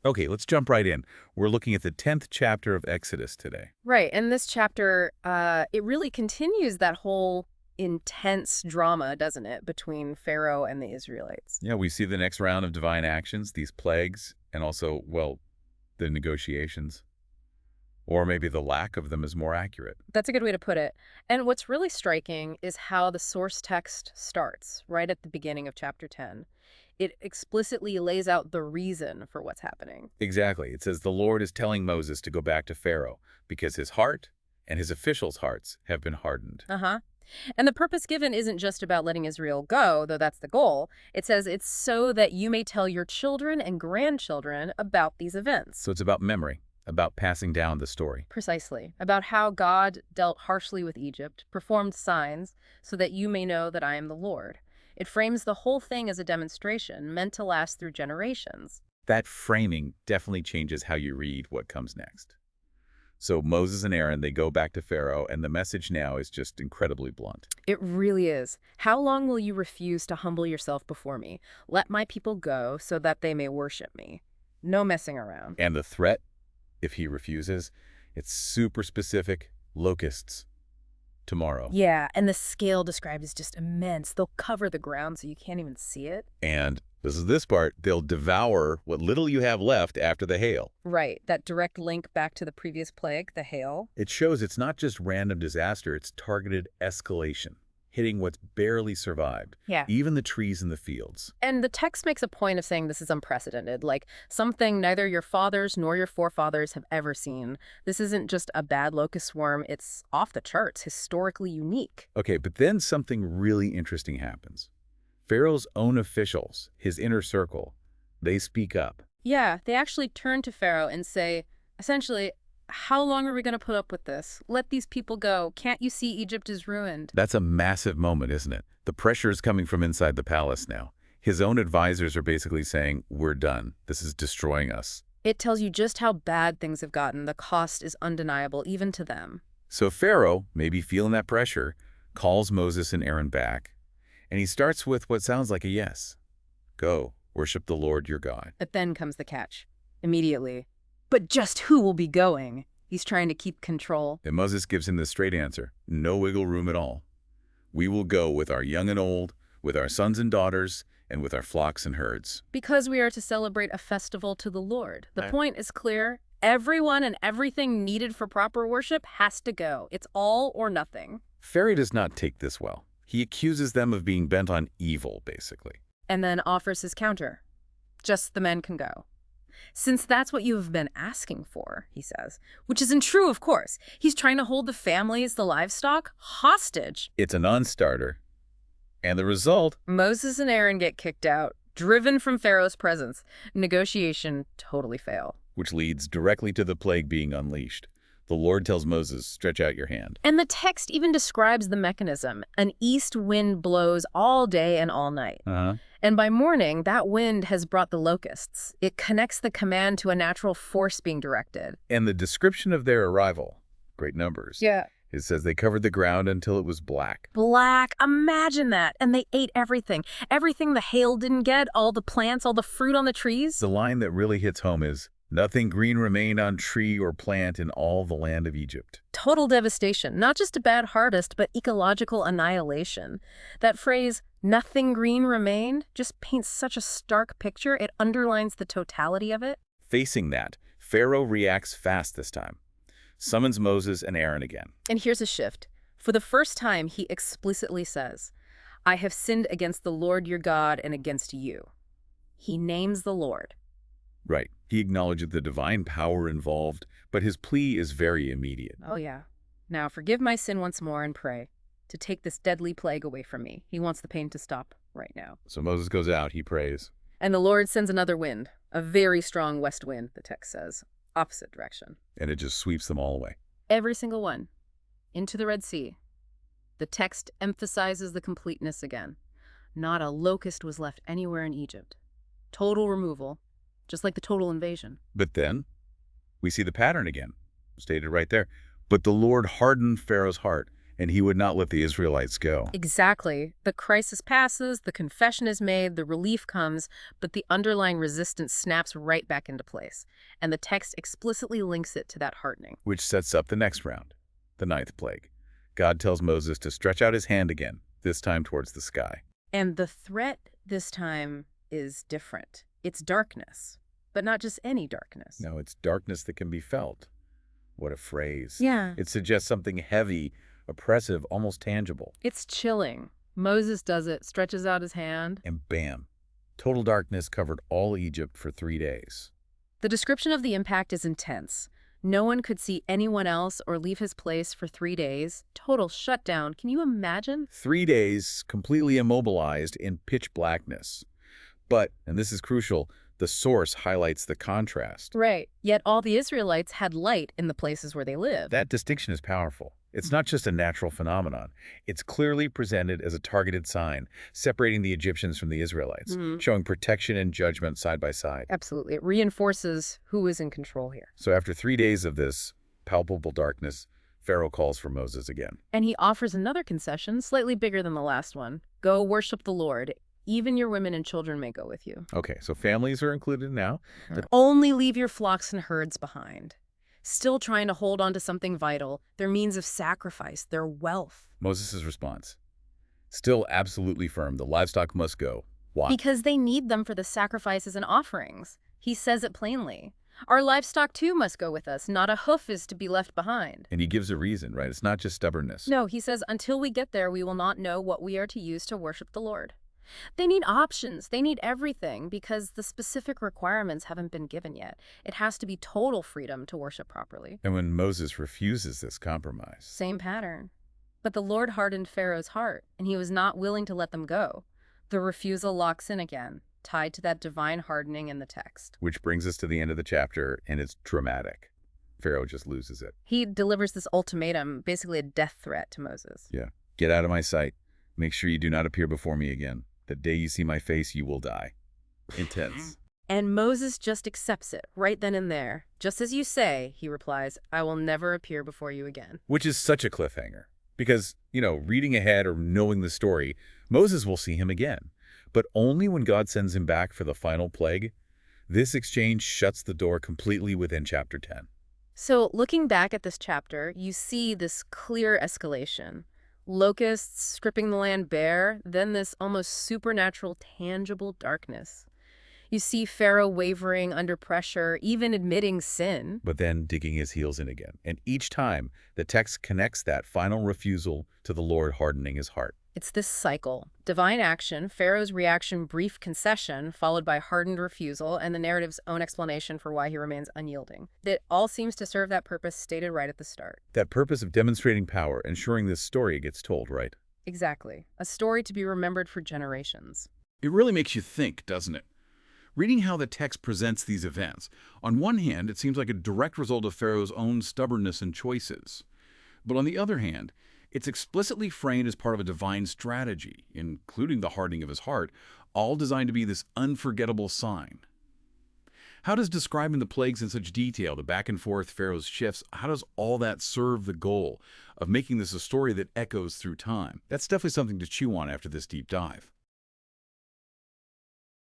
Okay, let's jump right in. We're looking at the 10th chapter of Exodus today. Right, and this chapter, it really continues that whole intense drama, doesn't it, between Pharaoh and the Israelites? Yeah, we see the next round of divine actions, these plagues, and also, well, the negotiations. Or maybe the lack of them is more accurate. That's a good way to put it. And what's really striking is how the source text starts, right at the beginning of chapter 10. It explicitly lays out the reason for what's happening. Exactly. It says the Lord is telling Moses to go back to Pharaoh because his heart and his officials' hearts have been hardened. Uh-huh. And the purpose given isn't just about letting Israel go, though that's the goal. It says it's so that you may tell your children and grandchildren about these events. So it's about memory, about passing down the story. Precisely. About how God dealt harshly with Egypt, performed signs, so that you may know that I am the Lord. It frames the whole thing as a demonstration meant to last through generations. That framing definitely changes how you read what comes next. So Moses and Aaron, they go back to Pharaoh, and the message now is just incredibly blunt. It really is. How long will you refuse to humble yourself before me? Let my people go so that they may worship me. No messing around. And the threat, if he refuses, it's super specific: locusts tomorrow. Yeah, and the scale described is just immense. They'll cover the ground so you can't even see it. And this part, they'll devour what little you have left after the hail. Right, that direct link back to the previous plague, the hail. It shows it's not just random disaster, it's targeted escalation, hitting what's barely survived, Yeah. even the trees in the fields. And the text makes a point of saying this is unprecedented, like something neither your fathers nor your forefathers have ever seen. This isn't just a bad locust swarm, it's off the charts, historically unique. Okay, but then something really interesting happens. Pharaoh's own officials, his inner circle, they speak up. Yeah, they actually turn to Pharaoh and say, essentially, how long are we going to put up with this? Let these people go. Can't you see Egypt is ruined? That's a massive moment, isn't it? The pressure is coming from inside the palace now. His own advisors are basically saying, we're done. This is destroying us. It tells you just how bad things have gotten. The cost is undeniable, even to them. So Pharaoh, maybe feeling that pressure, calls Moses and Aaron back, and he starts with what sounds like a yes. Go, worship the Lord your God. But then comes the catch. Immediately. But just who will be going? He's trying to keep control. And Moses gives him the straight answer: no wiggle room at all. We will go with our young and old, with our sons and daughters, and with our flocks and herds. Because we are to celebrate a festival to the Lord. The point is clear. Everyone and everything needed for proper worship has to go. It's all or nothing. Pharaoh does not take this well. He accuses them of being bent on evil, basically. And then offers his counter. Just the men can go. Since that's what you have been asking for, he says, which isn't true, of course. He's trying to hold the families, the livestock, hostage. It's a non-starter. And the result? Moses and Aaron get kicked out, driven from Pharaoh's presence. Negotiation totally fail. Which leads directly to the plague being unleashed. The Lord tells Moses, stretch out your hand. And the text even describes the mechanism. An east wind blows all day and all night. And by morning, that wind has brought the locusts. It connects the command to a natural force being directed. And the description of their arrival, great numbers. Yeah. It says they covered the ground until it was black. Black. Imagine that. And they ate everything. Everything the hail didn't get, all the plants, all the fruit on the trees. The line that really hits home is, nothing green remained on tree or plant in all the land of Egypt. Total devastation. Not just a bad harvest, but ecological annihilation. That phrase, nothing green remained, just paints such a stark picture. It underlines the totality of it. Facing that, Pharaoh reacts fast this time. Summons Moses and Aaron again. And here's a shift. For the first time, he explicitly says, I have sinned against the Lord your God and against you. He names the Lord. Right. He acknowledges the divine power involved, but his plea is very immediate. Oh, yeah. Now forgive my sin once more and pray to take this deadly plague away from me. He wants the pain to stop right now. So Moses goes out, he prays. And the Lord sends another wind, a very strong west wind, the text says, opposite direction. And it just sweeps them all away. Every single one. Into the Red Sea. The text emphasizes the completeness again. Not a locust was left anywhere in Egypt. Total removal, just like the total invasion. But then, we see the pattern again, stated right there. But the Lord hardened Pharaoh's heart, And he would not let the Israelites go. Exactly. The crisis passes, the confession is made, the relief comes, but the underlying resistance snaps right back into place. And the text explicitly links it to that hardening. Which sets up the next round, the ninth plague. God tells Moses to stretch out his hand again, this time towards the sky. And the threat this time is different. It's darkness, but not just any darkness. No, it's darkness that can be felt. What a phrase. Yeah. It suggests something heavy, oppressive, almost tangible. It's chilling. Moses does it, stretches out his hand. And bam, total darkness covered all Egypt for 3 days. The description of the impact is intense. No one could see anyone else or leave his place for 3 days. Total shutdown. Can you imagine? 3 days completely immobilized in pitch blackness. But, and this is crucial, the source highlights the contrast. Right. Yet all the Israelites had light in the places where they lived. That distinction is powerful. It's not just a natural phenomenon. It's clearly presented as a targeted sign, separating the Egyptians from the Israelites, showing protection and judgment side by side. Absolutely. It reinforces who is in control here. So after 3 days of this palpable darkness, Pharaoh calls for Moses again. And he offers another concession, slightly bigger than the last one. Go worship the Lord. Even your women and children may go with you. Okay, so families are included now. Only leave your flocks and herds behind. Still trying to hold on to something vital, their means of sacrifice, their wealth. Moses' response, still absolutely firm, the livestock must go. Why? Because they need them for the sacrifices and offerings. He says it plainly. Our livestock too must go with us. Not a hoof is to be left behind. And he gives a reason, right? It's not just stubbornness. No, he says, until we get there, we will not know what we are to use to worship the Lord. They need options. They need everything because the specific requirements haven't been given yet. It has to be total freedom to worship properly. And when Moses refuses this compromise, Same pattern. But the Lord hardened Pharaoh's heart, and he was not willing to let them go. The refusal locks in again, tied to that divine hardening in the text. which brings us to the end of the chapter, and it's dramatic. Pharaoh just loses it. He delivers this ultimatum, basically a death threat to Moses. Yeah. Get out of my sight. Make sure you do not appear before me again. The day you see my face, you will die. Intense. And Moses just accepts it, right then and there. Just as you say, he replies, I will never appear before you again. Which is such a cliffhanger. Because, reading ahead or knowing the story, Moses will see him again. But only when God sends him back for the final plague. This exchange shuts the door completely within chapter 10. So looking back at this chapter, you see this clear escalation. Locusts stripping the land bare, then this almost supernatural, tangible darkness. You see Pharaoh wavering under pressure, even admitting sin. But then digging his heels in again. And each time, the text connects that final refusal to the Lord hardening his heart. It's this cycle. Divine action, Pharaoh's reaction, brief concession, followed by hardened refusal, and the narrative's own explanation for why he remains unyielding. It all seems to serve that purpose stated right at the start. That purpose of demonstrating power, ensuring this story gets told, right? Exactly. A story to be remembered for generations. It really makes you think, doesn't it? Reading how the text presents these events, on one hand, it seems like a direct result of Pharaoh's own stubbornness and choices. But on the other hand, it's explicitly framed as part of a divine strategy, including the hardening of his heart, all designed to be this unforgettable sign. How does describing the plagues in such detail, the back and forth Pharaoh's shifts, how does all that serve the goal of making this a story that echoes through time? That's definitely something to chew on after this deep dive.